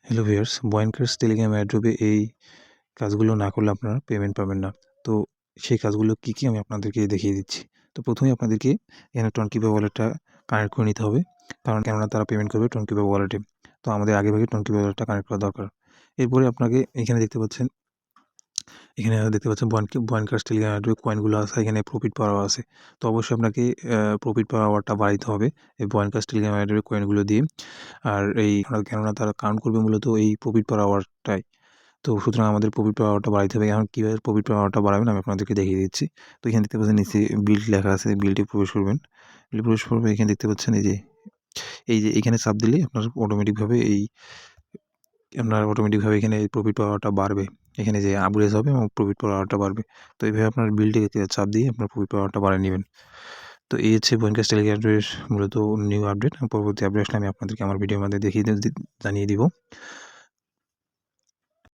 Hello viewers, বয়েনক্রাশ Telegram এয়ারড্রপে এই কাজগুলো না করলে আপনারা পেমেন্ট পাবেন না। তো সেই কাজগুলো কী আমি আপনাদেরকে দেখিয়ে দিচ্ছি। তো প্রথমেই আপনাদেরকে এখানে টনকিপে ওয়ালেটটা কানেক্ট করে নিতে হবে। কেননা তারা পেমেন্ট করবে টনকিপে ওয়ালেটে। তো আমাদের আগেভাগে টনকিপে ওয়ালেটটা কানেক্ট করা দরকার। এরপরে আপনাকে এখানে দেখতে পাচ্ছেন বয়েনক্রাশ টেলিগ্রাম এয়ারড্রপে কয়েনগুলো আছে, এখানে প্রফিট পাওয়া আছে। তো অবশ্যই আপনাকে প্রফিট পাওয়ারটা বাড়াইতে হবে এই বয়েনক্রাশ টেলিগ্রাম এয়ারড্রপে কয়েনগুলো দিয়ে। আর কেননা তারা কাউন্ট করবে মূলত এই প্রফিট পার আওয়ারটাই। তো সুতরাং আমাদের প্রফিট পার আওয়ারটা বাড়াইতে হবে। এখন কীভাবে প্রফিট পার আওয়ারটা বাড়াবেন আমি আপনাদেরকে দেখিয়ে দিচ্ছি। তো এখানে দেখতে পাচ্ছেন নিচে বিল্ড লেখা আছে, বিল্ডে প্রবেশ করবেন। বিল্ডে প্রবেশ করবে, এখানে দেখতে পাচ্ছেন এই যে এখানে চাপ দিলেই আপনার অটোমেটিকভাবে এখানে প্রফিট পাওয়ারটা বাড়বে। এখানে যে আপগ্রেড হবে এবং প্রফিট পাওয়ারটা বাড়বে। তো এইভাবে আপনার বিল্ডে চাপ দিয়ে আপনার প্রফিট পাওয়ারটা বাড়িয়ে নেবেন। তো এই হচ্ছে বয়েনক্রাশ টেলিগ্রামের মূলত নিউ আপডেট। পরবর্তী আপডেট আসলে আমি আপনাদেরকে আমার ভিডিওর মধ্যে জানিয়ে দিব।